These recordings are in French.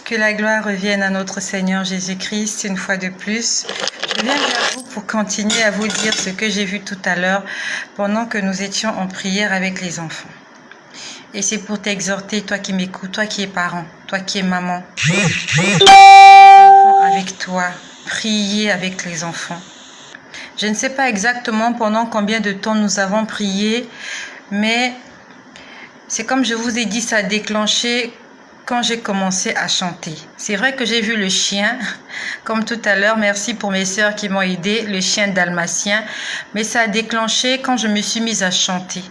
Que la gloire revienne à notre Seigneur Jésus-Christ une fois de plus. Je viens vers vous pour continuer à vous dire ce que j'ai vu tout à l'heure pendant que nous étions en prière avec les enfants. Et c'est pour t'exhorter, toi qui m'écoutes, toi qui es parent, toi qui es maman. Avec toi, prier avec les enfants. Je ne sais pas exactement pendant combien de temps nous avons prié, mais c'est comme je vous ai dit, ça a déclenché quand j'ai commencé à chanter. C'est vrai que j'ai vu le chien, comme tout à l'heure, merci pour mes sœurs qui m'ont aidé, le chien dalmatien, mais ça a déclenché quand je me suis mise à chanter.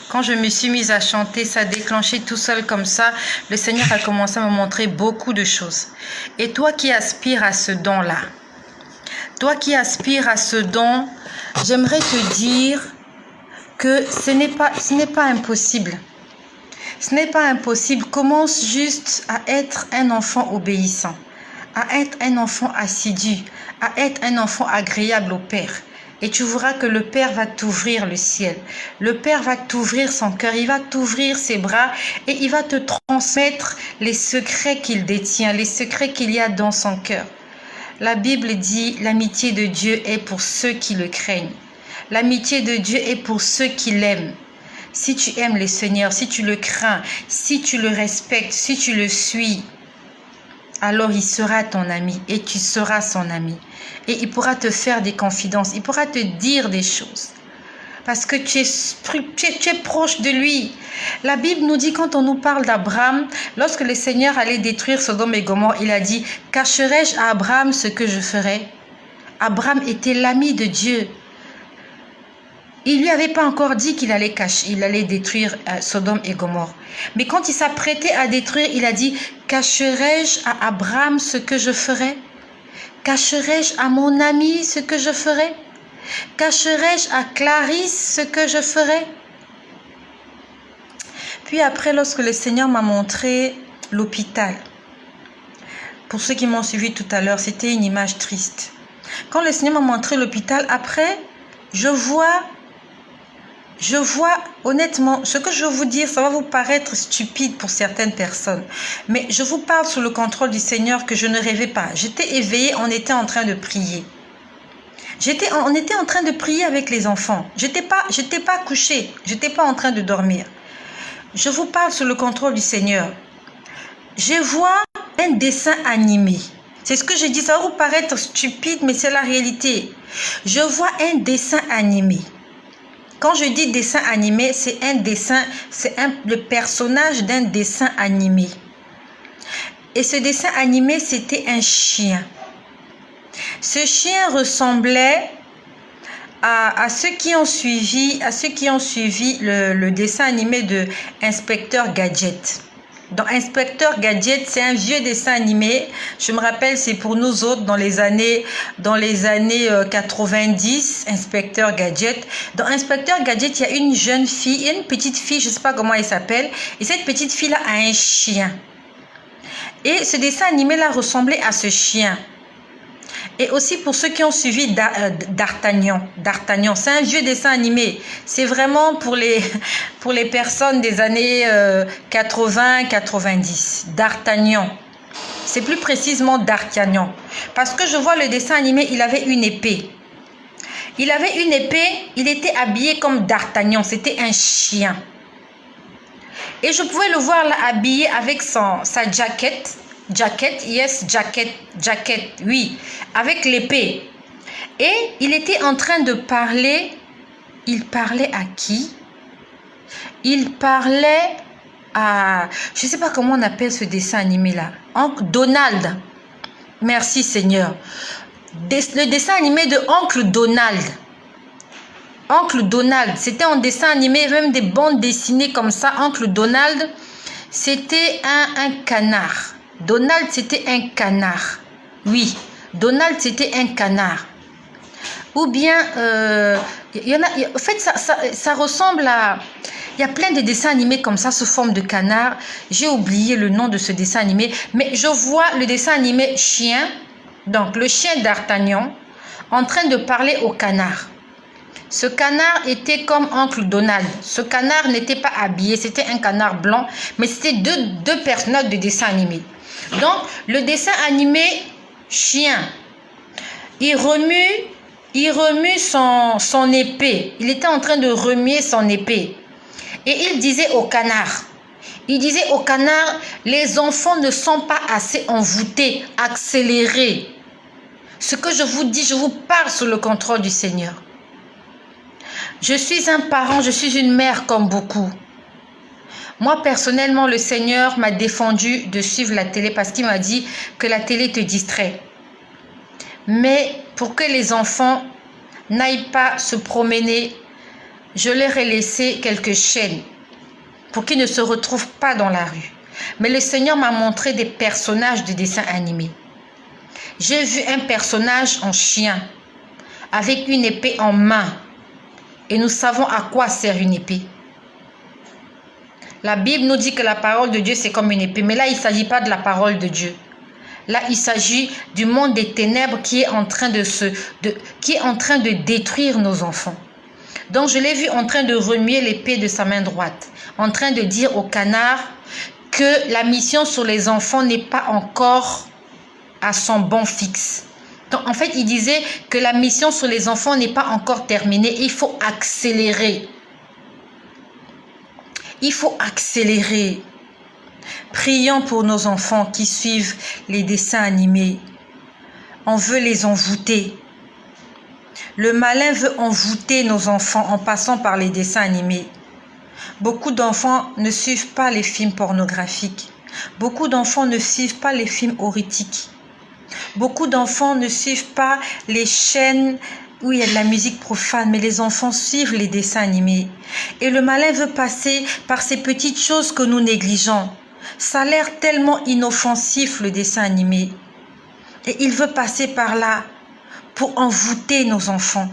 Quand je me suis mise à chanter, ça a déclenché tout seul comme ça. Le Seigneur a commencé à me montrer beaucoup de choses. Et toi qui aspires à ce don-là, toi qui aspires à ce don, j'aimerais te dire que ce n'est pas impossible. Ce n'est pas impossible. Commence juste à être un enfant obéissant, à être un enfant assidu, à être un enfant agréable au Père. Et tu verras que le Père va t'ouvrir le ciel. Le Père va t'ouvrir son cœur, il va t'ouvrir ses bras et il va te transmettre les secrets qu'il détient, les secrets qu'il y a dans son cœur. La Bible dit, l'amitié de Dieu est pour ceux qui le craignent. L'amitié de Dieu est pour ceux qui l'aiment. Si tu aimes le Seigneur, si tu le crains, si tu le respectes, si tu le suis, alors il sera ton ami et tu seras son ami. Et il pourra te faire des confidences, il pourra te dire des choses. Parce que tu es proche de lui. La Bible nous dit, quand on nous parle d'Abraham, lorsque le Seigneur allait détruire Sodome et Gomorrhe, il a dit, « Cacherai-je à Abraham ce que je ferai ?» Abraham était l'ami de Dieu. Il ne lui avait pas encore dit qu'il allait détruire Sodome et Gomorrhe. Mais quand il s'apprêtait à détruire, il a dit, « Cacherai-je à Abraham ce que je ferai? Cacherai-je à mon ami ce que je ferai? Cacherai-je à Clarisse ce que je ferai ?» Puis après, lorsque le Seigneur m'a montré l'hôpital, pour ceux qui m'ont suivi tout à l'heure, c'était une image triste. Quand le Seigneur m'a montré l'hôpital, après, je vois, honnêtement, ce que je vais vous dire, ça va vous paraître stupide pour certaines personnes. Mais je vous parle sous le contrôle du Seigneur que je ne rêvais pas. J'étais éveillée, on était en train de prier. On était en train de prier avec les enfants. J'étais pas couchée, j'étais pas en train de dormir. Je vous parle sous le contrôle du Seigneur. Je vois un dessin animé. C'est ce que je dis, ça va vous paraître stupide, mais c'est la réalité. Je vois un dessin animé. Quand je dis dessin animé, c'est le personnage d'un dessin animé. Et ce dessin animé, c'était un chien. Ce chien ressemblait à ceux qui ont suivi le dessin animé de Inspecteur Gadget. Dans Inspecteur Gadget, c'est un vieux dessin animé. Je me rappelle, c'est pour nous autres dans les années 90, Inspecteur Gadget. Dans Inspecteur Gadget, il y a une jeune fille, une petite fille, je ne sais pas comment elle s'appelle. Et cette petite fille-là a un chien. Et ce dessin animé-là ressemblait à ce chien. Et aussi pour ceux qui ont suivi D'Artagnan. D'Artagnan, c'est un vieux dessin animé. C'est vraiment pour les personnes des années 80-90. D'Artagnan. C'est plus précisément D'Artagnan. Parce que je vois le dessin animé, il avait une épée. Il avait une épée, il était habillé comme D'Artagnan. C'était un chien. Et je pouvais le voir là habillé avec sa jaquette. Jacket, oui, avec l'épée. Et il était en train de parler. Il parlait à qui? Il parlait à... Je ne sais pas comment on appelle ce dessin animé-là. Donald. Merci Seigneur. Le dessin animé de Oncle Donald. Oncle Donald, c'était un dessin animé, même des bandes dessinées comme ça. Oncle Donald, c'était un canard. Donald, c'était un canard. Oui, Donald, c'était un canard. Ou bien, en fait, ça ressemble à... Il y a plein de dessins animés comme ça, sous forme de canard. J'ai oublié le nom de ce dessin animé. Mais je vois le dessin animé chien, donc le chien d'Artagnan, en train de parler au canard. Ce canard était comme Oncle Donald. Ce canard n'était pas habillé, c'était un canard blanc, mais c'était deux personnages de dessin animé. Donc, le dessin animé chien, il remue son épée. Il était en train de remuer son épée. Et il disait au canard, les enfants ne sont pas assez envoûtés, accélérés. Ce que je vous dis, je vous parle sous le contrôle du Seigneur. Je suis un parent, je suis une mère comme beaucoup. Moi, personnellement, le Seigneur m'a défendu de suivre la télé parce qu'il m'a dit que la télé te distrait. Mais pour que les enfants n'aillent pas se promener, je leur ai laissé quelques chaînes pour qu'ils ne se retrouvent pas dans la rue. Mais le Seigneur m'a montré des personnages de dessins animés. J'ai vu un personnage en chien avec une épée en main. Et nous savons à quoi sert une épée. La Bible nous dit que la parole de Dieu, c'est comme une épée. Mais là, il ne s'agit pas de la parole de Dieu. Là, il s'agit du monde des ténèbres qui est en train de détruire nos enfants. Donc, je l'ai vu en train de remuer l'épée de sa main droite, en train de dire au canard que la mission sur les enfants n'est pas encore à son bon fixe. Donc, en fait, il disait que la mission sur les enfants n'est pas encore terminée. Il faut accélérer. Il faut accélérer. Prions pour nos enfants qui suivent les dessins animés. On veut les envoûter. Le malin veut envoûter nos enfants en passant par les dessins animés. Beaucoup d'enfants ne suivent pas les films pornographiques. Beaucoup d'enfants ne suivent pas les films horrifiques. Beaucoup d'enfants ne suivent pas les chaînes où il y a de la musique profane, mais les enfants suivent les dessins animés. Et le malin veut passer par ces petites choses que nous négligeons. Ça a l'air tellement inoffensif, le dessin animé. Et il veut passer par là pour envoûter nos enfants.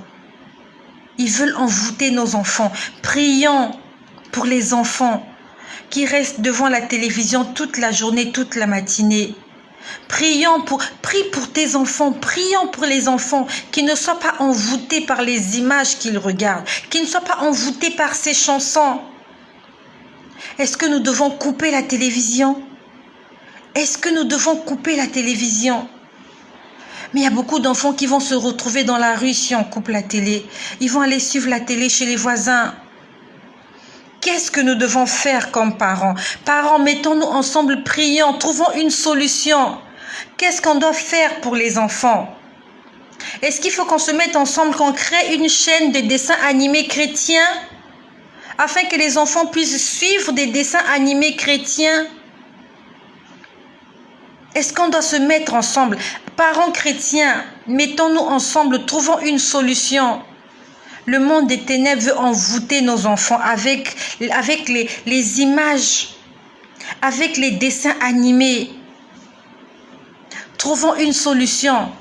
Ils veulent envoûter nos enfants. Prions pour les enfants qui restent devant la télévision toute la journée, toute la matinée. Prie pour tes enfants, prions pour les enfants qui ne soient pas envoûtés par les images qu'ils regardent, qui ne soient pas envoûtés par ces chansons. Est-ce que nous devons couper la télévision? Est-ce que nous devons couper la télévision? Mais il y a beaucoup d'enfants qui vont se retrouver dans la rue si on coupe la télé. Ils vont aller suivre la télé chez les voisins. Qu'est-ce que nous devons faire comme parents? Parents, mettons-nous ensemble, prions, trouvons une solution. Qu'est-ce qu'on doit faire pour les enfants? Est-ce qu'il faut qu'on se mette ensemble, qu'on crée une chaîne de dessins animés chrétiens afin que les enfants puissent suivre des dessins animés chrétiens? Est-ce qu'on doit se mettre ensemble? Parents chrétiens, mettons-nous ensemble, trouvons une solution. Le monde des ténèbres veut envoûter nos enfants avec les images, avec les dessins animés. Trouvons une solution.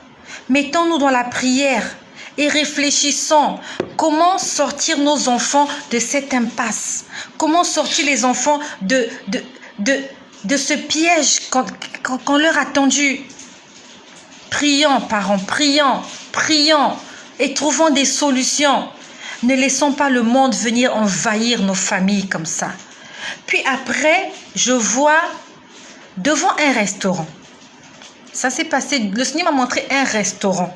Mettons-nous dans la prière et réfléchissons comment sortir nos enfants de cette impasse. Comment sortir les enfants de ce piège qu'on leur a tendu. Prions, parents, prions et trouvons des solutions. Ne laissons pas le monde venir envahir nos familles comme ça. Puis après, je vois devant un restaurant. Ça s'est passé, le Seigneur m'a montré un restaurant.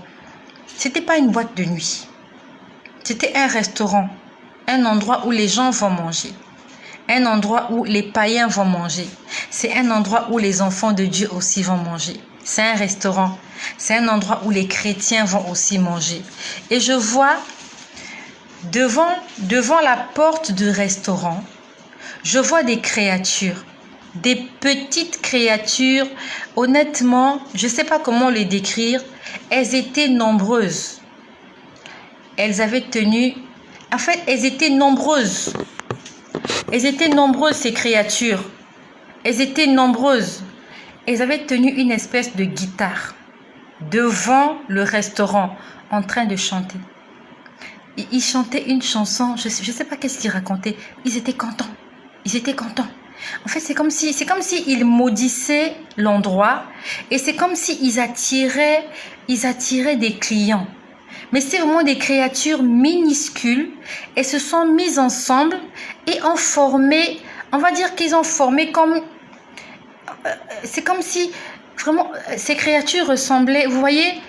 C'était pas une boîte de nuit. C'était un restaurant, un endroit où les gens vont manger. Un endroit où les païens vont manger. C'est un endroit où les enfants de Dieu aussi vont manger. C'est un restaurant. C'est un endroit où les chrétiens vont aussi manger. Et je vois devant la porte du restaurant, je vois des créatures. Des petites créatures. Honnêtement, je ne sais pas comment les décrire. Elles étaient nombreuses. Elles avaient tenu... En fait, elles étaient nombreuses. Elles étaient nombreuses, ces créatures. Elles étaient nombreuses. Elles avaient tenu une espèce de guitare devant le restaurant en train de chanter. Et ils chantaient une chanson, je sais pas qu'est-ce qu'ils racontaient. Ils étaient contents. Ils étaient contents. En fait, c'est comme si ils maudissaient l'endroit et c'est comme si ils attiraient des clients. Mais c'est vraiment des créatures minuscules. Elles se sont mises ensemble et ont formé, on va dire qu'ils ont formé comme... C'est comme si vraiment ces créatures ressemblaient, vous voyez,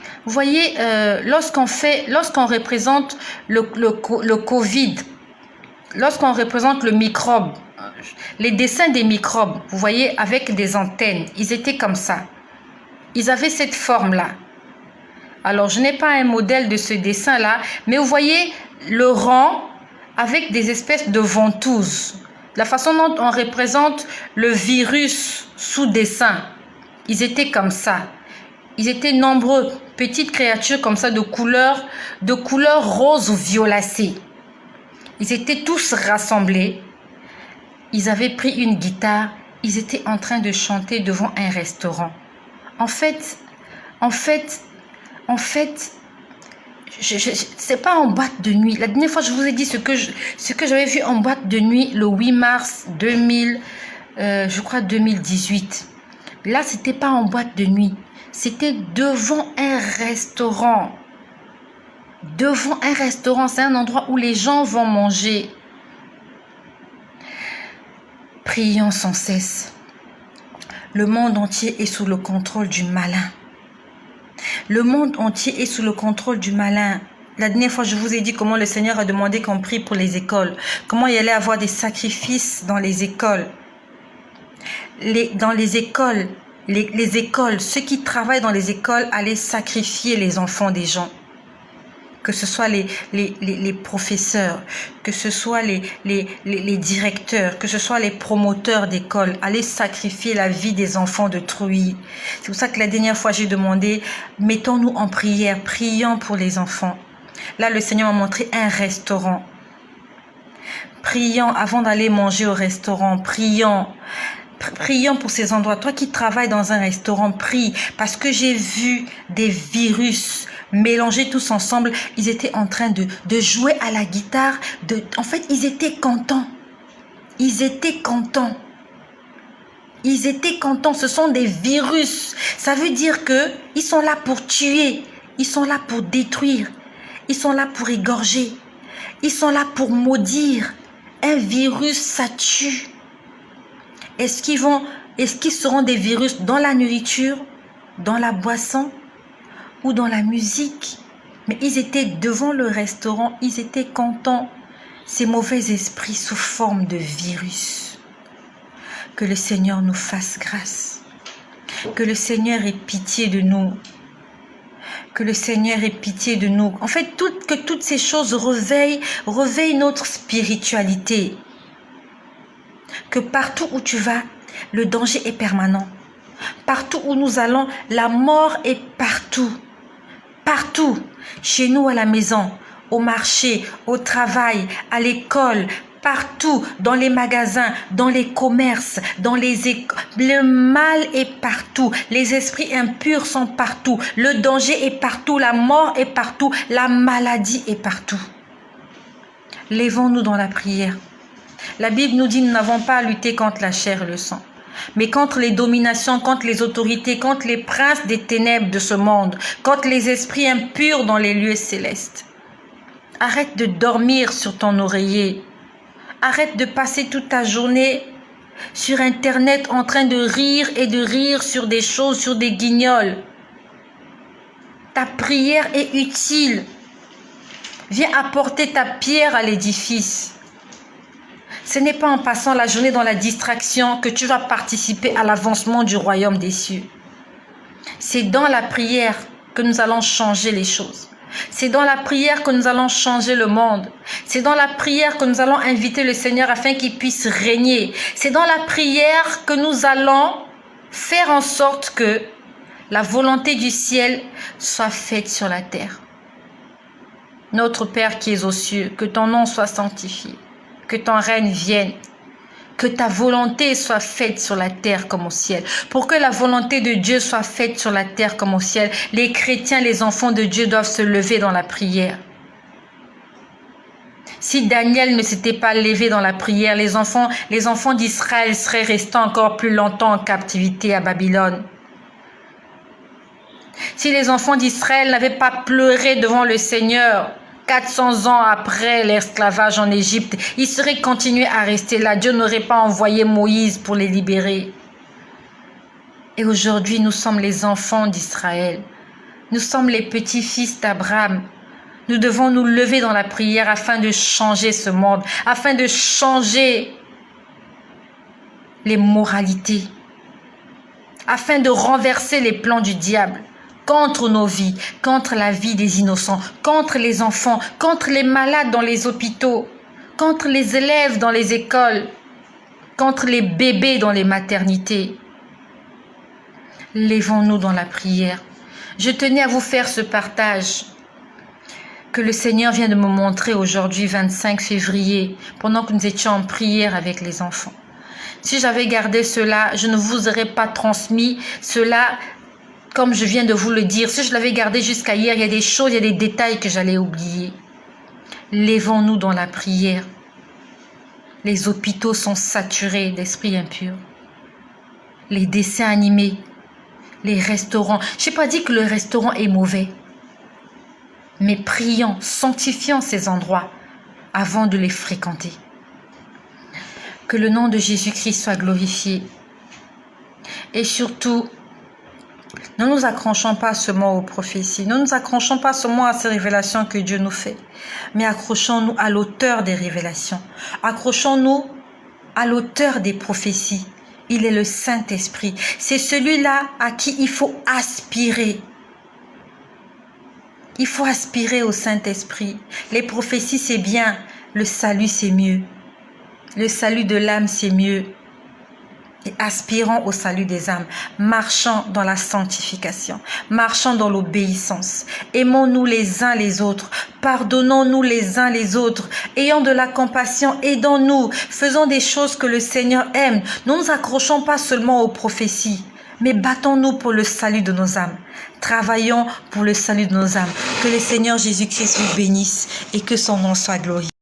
lorsqu'on représente le Covid, lorsqu'on représente le microbe, les dessins des microbes, vous voyez, avec des antennes, ils étaient comme ça. Ils avaient cette forme-là. Alors, je n'ai pas un modèle de ce dessin-là, mais vous voyez le rang avec des espèces de ventouses. La façon dont on représente le virus sous dessin, ils étaient comme ça. Ils étaient nombreux, petites créatures comme ça de couleur rose ou violacée. Ils étaient tous rassemblés. Ils avaient pris une guitare. Ils étaient en train de chanter devant un restaurant. En fait, c'est pas en boîte de nuit. La dernière fois, je vous ai dit ce que j'avais vu en boîte de nuit le 8 mars 2018. Là, c'était pas en boîte de nuit. C'était devant un restaurant. Devant un restaurant, c'est un endroit où les gens vont manger. Prions sans cesse. Le monde entier est sous le contrôle du malin. Le monde entier est sous le contrôle du malin. La dernière fois, je vous ai dit comment le Seigneur a demandé qu'on prie pour les écoles. Comment il allait avoir des sacrifices dans les écoles. Dans les écoles, les écoles, ceux qui travaillent dans les écoles allaient sacrifier les enfants des gens. Que ce soit les professeurs, que ce soit les directeurs, que ce soit les promoteurs d'école, allaient sacrifier la vie des enfants d'autrui. C'est pour ça que la dernière fois, j'ai demandé, mettons-nous en prière, prions pour les enfants. Là, le Seigneur m'a montré un restaurant. Prions avant d'aller manger au restaurant, prions. Prions pour ces endroits. Toi qui travailles dans un restaurant, prie. Parce que j'ai vu des virus mélangés tous ensemble. Ils étaient en train de jouer à la guitare. En fait, ils étaient contents. Ils étaient contents. Ils étaient contents. Ce sont des virus. Ça veut dire que ils sont là pour tuer. Ils sont là pour détruire. Ils sont là pour égorger. Ils sont là pour maudire. Un virus, ça tue. Est-ce qu'ils seront des virus dans la nourriture, dans la boisson ou dans la musique? Mais ils étaient devant le restaurant, ils étaient contents. Ces mauvais esprits sous forme de virus. Que le Seigneur nous fasse grâce. Que le Seigneur ait pitié de nous. Que le Seigneur ait pitié de nous. En fait, que toutes ces choses réveillent notre spiritualité. Que partout où tu vas, le danger est permanent. Partout où nous allons, la mort est partout. Partout. Chez nous à la maison, au marché, au travail, à l'école, partout, dans les magasins, dans les commerces, dans les écoles. Le mal est partout. Les esprits impurs sont partout. Le danger est partout. La mort est partout. La maladie est partout. Lèvons-nous dans la prière. La Bible nous dit que nous n'avons pas à lutter contre la chair et le sang, mais contre les dominations, contre les autorités, contre les princes des ténèbres de ce monde, contre les esprits impurs dans les lieux célestes. Arrête de dormir sur ton oreiller. Arrête de passer toute ta journée sur Internet en train de rire sur des choses, sur des guignols. Ta prière est utile. Viens apporter ta pierre à l'édifice. Ce n'est pas en passant la journée dans la distraction que tu vas participer à l'avancement du royaume des cieux. C'est dans la prière que nous allons changer les choses. C'est dans la prière que nous allons changer le monde. C'est dans la prière que nous allons inviter le Seigneur afin qu'il puisse régner. C'est dans la prière que nous allons faire en sorte que la volonté du ciel soit faite sur la terre. Notre Père qui es aux cieux, que ton nom soit sanctifié. Que ton règne vienne, que ta volonté soit faite sur la terre comme au ciel. Pour que la volonté de Dieu soit faite sur la terre comme au ciel, les chrétiens, les enfants de Dieu doivent se lever dans la prière. Si Daniel ne s'était pas levé dans la prière, les enfants d'Israël seraient restés encore plus longtemps en captivité à Babylone. Si les enfants d'Israël n'avaient pas pleuré devant le Seigneur 400 ans après l'esclavage en Égypte, ils seraient continués à rester là. Dieu n'aurait pas envoyé Moïse pour les libérer. Et aujourd'hui, nous sommes les enfants d'Israël. Nous sommes les petits-fils d'Abraham. Nous devons nous lever dans la prière afin de changer ce monde, afin de changer les moralités, afin de renverser les plans du diable contre nos vies, contre la vie des innocents, contre les enfants, contre les malades dans les hôpitaux, contre les élèves dans les écoles, contre les bébés dans les maternités. Lèvons-nous dans la prière. Je tenais à vous faire ce partage que le Seigneur vient de me montrer aujourd'hui, 25 février, pendant que nous étions en prière avec les enfants. Si j'avais gardé cela, je ne vous aurais pas transmis cela comme je viens de vous le dire. Si je l'avais gardé jusqu'à hier, il y a des choses, il y a des détails que j'allais oublier. Lèvons-nous dans la prière. Les hôpitaux sont saturés d'esprits impurs. Les dessins animés, les restaurants. Je n'ai pas dit que le restaurant est mauvais. Mais prions, sanctifions ces endroits avant de les fréquenter. Que le nom de Jésus-Christ soit glorifié. Et surtout, ne nous accrochons pas seulement aux prophéties, ne nous accrochons pas seulement à ces révélations que Dieu nous fait, mais accrochons-nous à l'auteur des révélations. Accrochons-nous à l'auteur des prophéties. Il est le Saint-Esprit. C'est celui-là à qui il faut aspirer. Il faut aspirer au Saint-Esprit. Les prophéties, c'est bien. Le salut, c'est mieux. Le salut de l'âme, c'est mieux. Et aspirons au salut des âmes. Marchons dans la sanctification. Marchons dans l'obéissance. Aimons-nous les uns les autres. Pardonnons-nous les uns les autres. Ayons de la compassion. Aidons-nous. Faisons des choses que le Seigneur aime. Ne nous accrochons pas seulement aux prophéties, mais battons-nous pour le salut de nos âmes. Travaillons pour le salut de nos âmes. Que le Seigneur Jésus-Christ vous bénisse et que son nom soit glorifié.